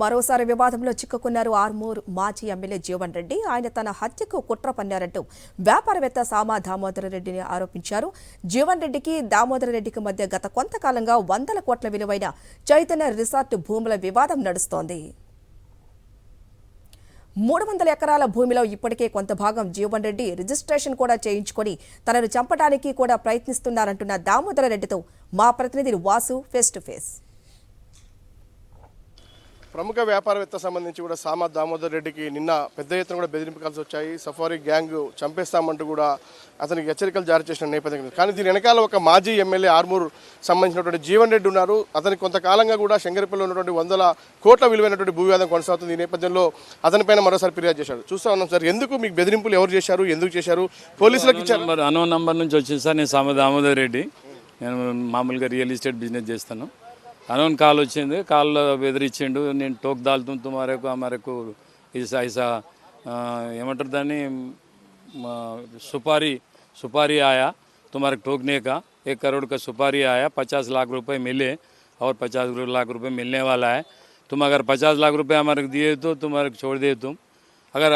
మరోసారి వివాదంలో చిక్కుకున్నారు ఆర్మూర్ మాజీ ఎమ్మెల్యే జీవన్ రెడ్డి. ఆయన తన హత్యకు కుట్ర పన్నారంటూ వ్యాపారవేత్త సామా దామోదర రెడ్డిని ఆరోపించారు. జీవన్ రెడ్డికి దామోదర రెడ్డికి మధ్య గత కొంతకాలంగా 100 కోట్ల విలువైన చైతన్య రిసార్ట్ భూముల వివాదం నడుస్తోంది. 300 ఎకరాల భూమిలో ఇప్పటికే కొంత భాగం జీవన్ రెడ్డి రిజిస్ట్రేషన్ కూడా చేయించుకొని తనను చంపడానికి కూడా ప్రయత్నిస్తున్నారంటున్న దామోదర రెడ్డితో మా ప్రతినిధి వాసు ఫేస్ టు ఫేస్. ప్రముఖ వ్యాపారవేత్త సంబంధించి కూడా సామా దామోదర్ రెడ్డికి నిన్న పెద్ద ఎత్తున కూడా బెదిరింపుకాల్సి వచ్చాయి. సఫారీ గ్యాంగ్ చంపేస్తామంటూ కూడా అతనికి హెచ్చరికలు జారీ చేసిన నేపథ్యం. కానీ దీని వెనకాల ఒక మాజీ ఎమ్మెల్యే ఆర్మూర్ సంబంధించినటువంటి జీవన్ రెడ్డి ఉన్నారు. అతనికి కొంతకాలంగా కూడా శంకరపల్లిలో ఉన్నటువంటి 100 కోట్ల విలువైనటువంటి భూ వివాదం కొనసాగుతుంది. ఈ నేపథ్యంలో అతనిపైన మరోసారి ఫిర్యాదు చేశారు. చూస్తా ఉన్నాం సార్, ఎందుకు మీకు బెదిరింపులు ఎవరు చేశారు, ఎందుకు చేశారు, పోలీసులకు ఇచ్చారు? అనో నంబర్ నుంచి వచ్చింది సార్. నేను సామా దామోదర్ రెడ్డి, నేను మామూలుగా రియల్ ఎస్టేట్ బిజినెస్ చేస్తాను. అనోన్ కాల్ వచ్చింది, కాల్లో బెదిరించిండు. నేను టోక్ దాల్తూ తుమారకు అమరకు ఐసా ఏమంటారు దాన్ని सुपारी आया तुम्हारे ठोकने का 1 करोड़ का सुपारी आया, 50 लाख रुपए मिले और 50 लाख रुपए मिलने वाला है. तुम अगर 50 लाख रुपए हमारे दिए तो तुम्हारे छोड़ दे, तुम अगर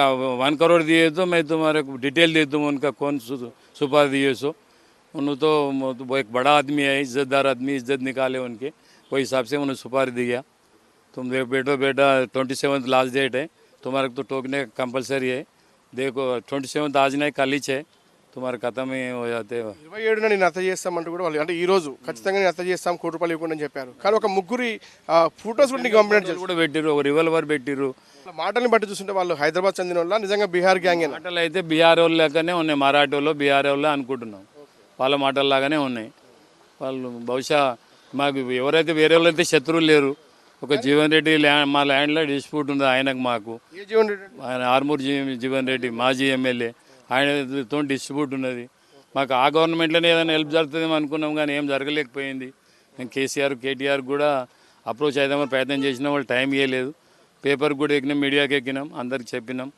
1 करोड़ दिए तो मैं तुम्हारे डिटेल दे दूँ उनका कौन सुपारी दिए सो. उन्होंने तो वो एक बड़ा आदमी है, इज्जतदार आदमी, इज्जत निकाले उनके, वो हिसाब से उन्होंने सुपारी दिया. तुम देखो बेटा 27 लास्ट डेट है, तुम्हारे तो टोकने कंपलसरी है. देखो 27 आज नहीं कल ही है, तुम्हारे खत्म ही हो जाते. 27 నేను అర్థం చేస్తామంటూ కూడా వాళ్ళు అంటే ఈ రోజు ఖచ్చితంగా నేను అర్థం చేస్తాం, కోటి రూపాయలు ఇవ్వకుండా చెప్పారు. కానీ ఒక ముగ్గురి ఫోటోస్ కూడా కంప్లైంట్ చేసి కూడా పెట్టిరు, ఒక రివాల్వర్ పెట్టిరు. మాటల్ని బట్టి చూస్తుంటే వాళ్ళు హైదరాబాద్ చెందిన వాళ్ళ, నిజంగా బీహార్ గ్యాంగ్? మాటలు అయితే బీహార్ వాళ్ళు లాగానే ఉన్నాయి, మరాఠీ వాళ్ళు బీహార్ వాళ్ళు అనుకుంటున్నాం. వాళ్ళ మాటలు లాగానే ఉన్నాయి. వాళ్ళు బహుశా మాకు ఎవరైతే వేరే వాళ్ళు అయితే శత్రువులు లేరు. ఒక జీవన్ రెడ్డి మా ల్యాండ్లో డిస్ప్యూట్ ఉంది ఆయనకు మాకు. ఆయన ఆర్మూర్ జీవన్ రెడ్డి మాజీ ఎమ్మెల్యే, ఆయనతో డిస్ప్యూట్ ఉన్నది. మాకు ఆ గవర్నమెంట్లోనే ఏదైనా హెల్ప్ జరుగుతుందేమో అనుకున్నాం, కానీ ఏం జరగలేకపోయింది. మేము కేటీఆర్ కూడా అప్రోచ్ అయిదామని ప్రయత్నం చేసినాం, వాళ్ళు టైం ఇవ్వలేదు. పేపర్ కూడా ఎక్కినాం, మీడియాకి ఎక్కినాం, అందరికి చెప్పినాం.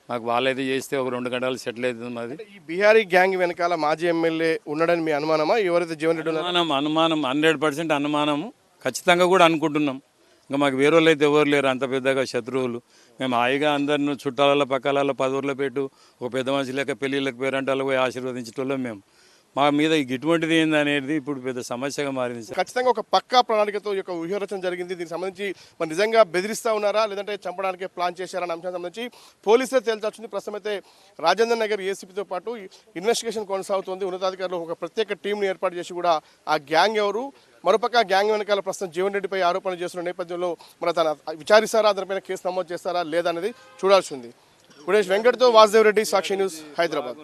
మాకు వాళ్ళైతే చేస్తే ఒక 2 గంటలు సెటిల్ అవుతుంది. మాది ఈ బీహారీ గ్యాంగ్ వెనకాల మాజీ ఎమ్మెల్యే ఉన్నాడని మీ అనుమానమా? ఎవరైతే జీవన్ రెడ్డి అనుమానం 100% అనుమానము, ఖచ్చితంగా కూడా అనుకుంటున్నాం. ఇంకా మాకు వేరే వాళ్ళు అయితే ఎవరు లేరు అంత పెద్దగా శత్రువులు. మేము హాయిగా అందరిని చుట్టాలలో పక్కలలో 10 ఊర్లో పెట్టు ఒక పెద్ద మనిషి లేక పెళ్ళిళ్ళకి పేరంటాలు పోయి ఆశీర్వదించటోళ్ళం మేము. మా మీద ఇటువంటిది ఏందనేది ఇప్పుడు పెద్ద సమస్యగా మారింది. ఖచ్చితంగా ఒక పక్కా ప్రణాళికతో ఈ యొక్క వ్యూహరచన జరిగింది. దీనికి సంబంధించి మరి నిజంగా బెదిరిస్తూ ఉన్నారా, లేదంటే చంపడానికి ప్లాన్ చేశారన్న అంశానికి సంబంధించి పోలీసులే తేల్చాల్సింది. ప్రస్తుతం అయితే రాజేంద్ర నగర్ ఏసీపీతో పాటు ఇన్వెస్టిగేషన్ కొనసాగుతుంది. ఉన్నతాధికారులు ఒక ప్రత్యేక టీంను ఏర్పాటు చేసి కూడా ఆ గ్యాంగ్ ఎవరు, మరోపక్క గ్యాంగ్ వెనకాల ప్రస్తుతం జీవన్ రెడ్డిపై ఆరోపణలు చేస్తున్న నేపథ్యంలో మరి తన విచారిస్తారా, అతనిపైన కేసు నమోదు చేస్తారా లేదా అనేది చూడాల్సి ఉంది. గుడేష్ వెంకట్తో వాసుదేవ్ రెడ్డి, సాక్షి న్యూస్, హైదరాబాద్.